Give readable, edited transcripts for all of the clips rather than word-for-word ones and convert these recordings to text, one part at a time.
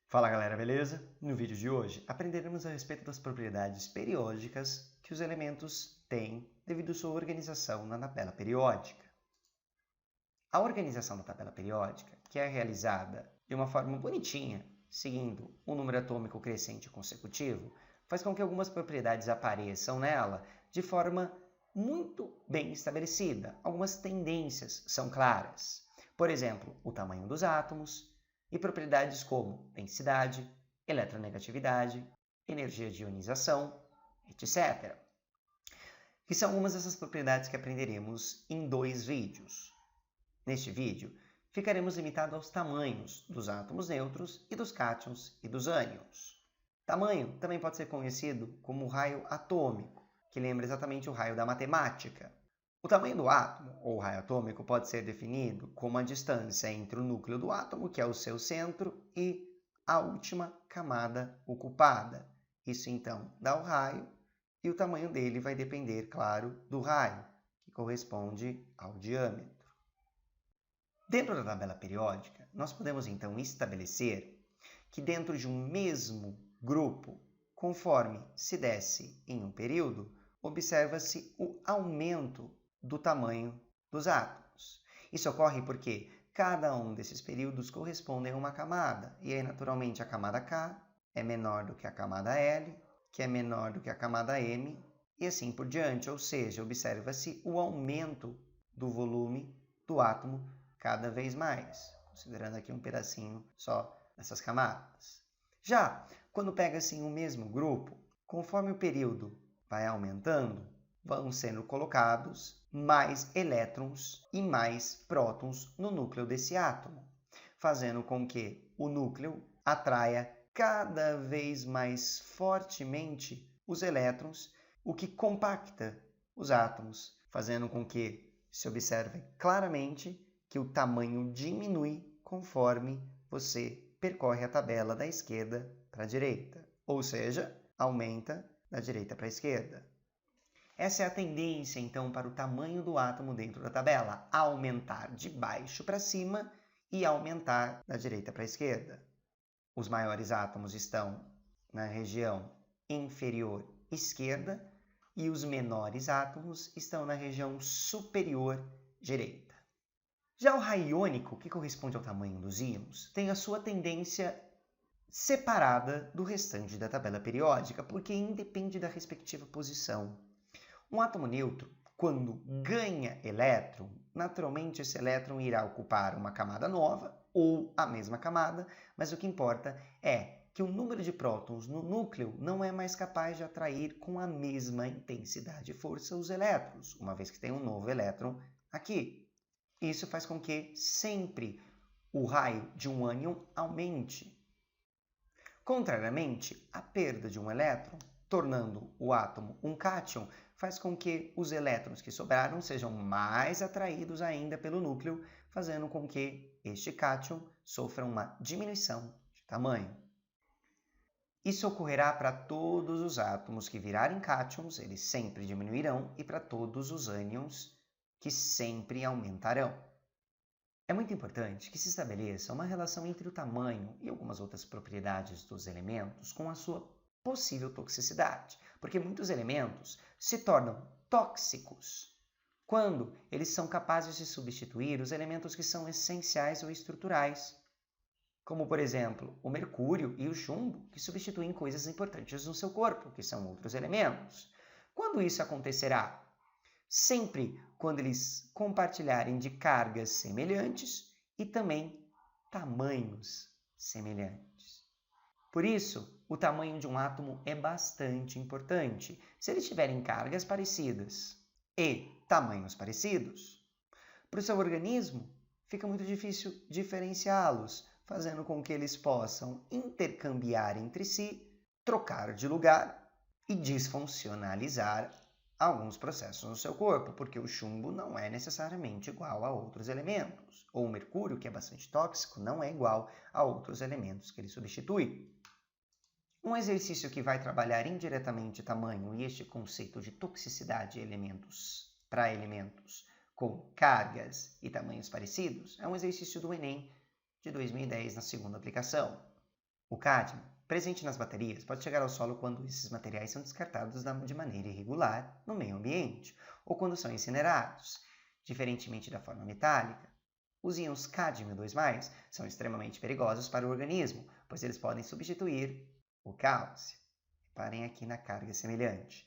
Fala galera, beleza? No vídeo de hoje aprenderemos a respeito das propriedades periódicas que os elementos têm devido à sua organização na tabela periódica. A organização da tabela periódica, que é realizada de uma forma bonitinha, seguindo um número atômico crescente consecutivo, faz com que algumas propriedades apareçam nela de forma muito bem estabelecida. Algumas tendências são claras. Por exemplo, o tamanho dos átomos, e propriedades como densidade, eletronegatividade, energia de ionização, etc. Que são algumas dessas propriedades que aprenderemos em 2 vídeos. Neste vídeo, ficaremos limitados aos tamanhos dos átomos neutros e dos cátions e dos ânions. Tamanho também pode ser conhecido como raio atômico, que lembra exatamente o raio da matemática. O tamanho do átomo, ou raio atômico, pode ser definido como a distância entre o núcleo do átomo, que é o seu centro, e a última camada ocupada. Isso, então, dá o raio, e o tamanho dele vai depender, claro, do raio, que corresponde ao diâmetro. Dentro da tabela periódica, nós podemos, então, estabelecer que dentro de um mesmo grupo, conforme se desce em um período, observa-se o aumento do tamanho dos átomos. Isso ocorre porque cada um desses períodos corresponde a uma camada, e aí naturalmente a camada K é menor do que a camada L, que é menor do que a camada M, e assim por diante, ou seja, observa-se o aumento do volume do átomo cada vez mais, considerando aqui um pedacinho só dessas camadas. Já quando pega-se o mesmo grupo, conforme o período vai aumentando, vão sendo colocados mais elétrons e mais prótons no núcleo desse átomo, fazendo com que o núcleo atraia cada vez mais fortemente os elétrons, o que compacta os átomos, fazendo com que se observe claramente que o tamanho diminui conforme você percorre a tabela da esquerda para a direita, ou seja, aumenta da direita para a esquerda. Essa é a tendência, então, para o tamanho do átomo dentro da tabela, aumentar de baixo para cima e aumentar da direita para a esquerda. Os maiores átomos estão na região inferior esquerda e os menores átomos estão na região superior direita. Já o raio iônico, que corresponde ao tamanho dos íons, tem a sua tendência separada do restante da tabela periódica, porque independe da respectiva posição. Um átomo neutro, quando ganha elétron, naturalmente esse elétron irá ocupar uma camada nova ou a mesma camada, mas o que importa é que o número de prótons no núcleo não é mais capaz de atrair com a mesma intensidade e força os elétrons, uma vez que tem um novo elétron aqui. Isso faz com que sempre o raio de um ânion aumente. Contrariamente, a perda de um elétron, tornando o átomo um cátion, faz com que os elétrons que sobraram sejam mais atraídos ainda pelo núcleo, fazendo com que este cátion sofra uma diminuição de tamanho. Isso ocorrerá para todos os átomos que virarem cátions, eles sempre diminuirão, e para todos os ânions, que sempre aumentarão. É muito importante que se estabeleça uma relação entre o tamanho e algumas outras propriedades dos elementos com a sua possível toxicidade, porque muitos elementos se tornam tóxicos quando eles são capazes de substituir os elementos que são essenciais ou estruturais, como, por exemplo, o mercúrio e o chumbo, que substituem coisas importantes no seu corpo, que são outros elementos. Quando isso acontecerá? Sempre quando eles compartilharem de cargas semelhantes e também tamanhos semelhantes. Por isso, o tamanho de um átomo é bastante importante. Se eles tiverem cargas parecidas e tamanhos parecidos, para o seu organismo fica muito difícil diferenciá-los, fazendo com que eles possam intercambiar entre si, trocar de lugar e disfuncionalizar alguns processos no seu corpo, porque o chumbo não é necessariamente igual a outros elementos, ou o mercúrio, que é bastante tóxico, não é igual a outros elementos que ele substitui. Um exercício que vai trabalhar indiretamente tamanho e este conceito de toxicidade para elementos com cargas e tamanhos parecidos é um exercício do Enem de 2010 na segunda aplicação. O cádmio, presente nas baterias, pode chegar ao solo quando esses materiais são descartados de maneira irregular no meio ambiente ou quando são incinerados. Diferentemente da forma metálica, os íons cádmio 2+, são extremamente perigosos para o organismo, pois eles podem substituir o cálcio. Reparem aqui na carga semelhante,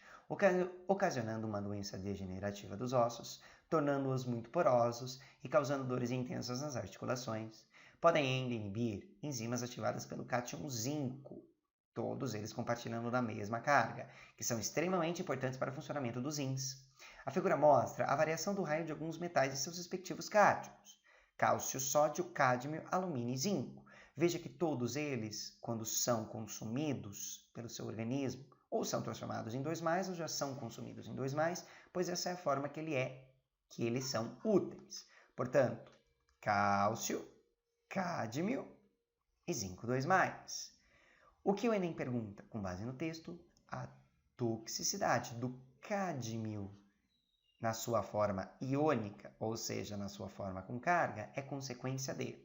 ocasionando uma doença degenerativa dos ossos, tornando-os muito porosos e causando dores intensas nas articulações. Podem ainda inibir enzimas ativadas pelo cátion zinco, todos eles compartilhando da mesma carga, que são extremamente importantes para o funcionamento dos rins. A figura mostra a variação do raio de alguns metais e seus respectivos cátions: cálcio, sódio, cádmio, alumínio e zinco. Veja que todos eles, quando são consumidos pelo seu organismo, ou são transformados em 2+, ou já são consumidos em 2+, pois essa é a forma que eles são úteis. Portanto, cálcio, cádmio e zinco 2+. O que o Enem pergunta, com base no texto, a toxicidade do cádmio na sua forma iônica, ou seja, na sua forma com carga, é consequência de.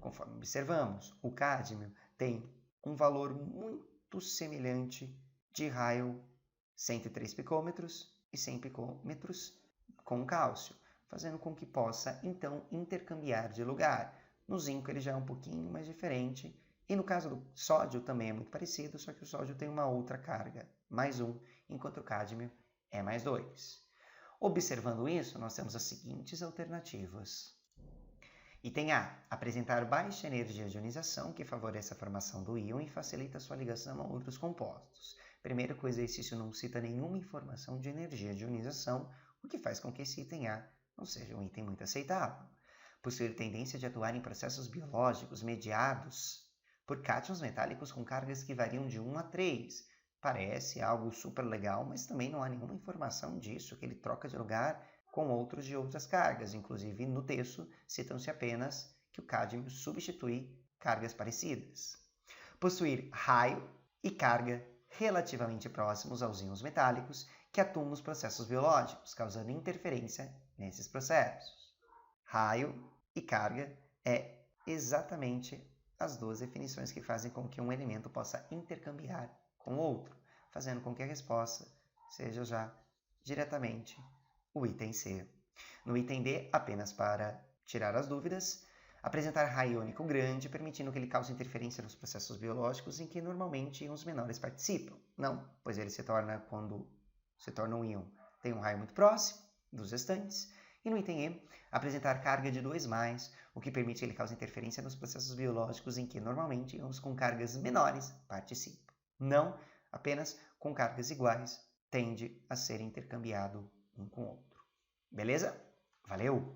Conforme observamos, o cádmio tem um valor muito semelhante de raio 103 picômetros e 100 picômetros com cálcio, fazendo com que possa, então, intercambiar de lugar. No zinco ele já é um pouquinho mais diferente, e no caso do sódio também é muito parecido, só que o sódio tem uma outra carga, +1, enquanto o cádmio é +2. Observando isso, nós temos as seguintes alternativas. Item A. Apresentar baixa energia de ionização, que favorece a formação do íon e facilita sua ligação a outros compostos. Primeiro que o exercício não cita nenhuma informação de energia de ionização, o que faz com que esse item A não seja um item muito aceitável. Possuir tendência de atuar em processos biológicos mediados por cátions metálicos com cargas que variam de 1 a 3. Parece algo super legal, mas também não há nenhuma informação disso, que ele troca de lugar com outros de outras cargas. Inclusive, no texto, citam-se apenas que o cádmio substitui cargas parecidas. Possuir raio e carga relativamente próximos aos íons metálicos que atuam nos processos biológicos, causando interferência nesses processos. Raio e carga é exatamente as duas definições que fazem com que um elemento possa intercambiar com outro, fazendo com que a resposta seja já diretamente o item C. No item D, apenas para tirar as dúvidas, apresentar raio iônico grande, permitindo que ele cause interferência nos processos biológicos em que normalmente íons menores participam. Não, pois ele quando se torna um íon, tem um raio muito próximo dos restantes. E no item E, apresentar carga de 2+, o que permite que ele cause interferência nos processos biológicos em que normalmente íons com cargas menores participam. Não, apenas com cargas iguais, tende a ser intercambiado um com o outro. Beleza? Valeu!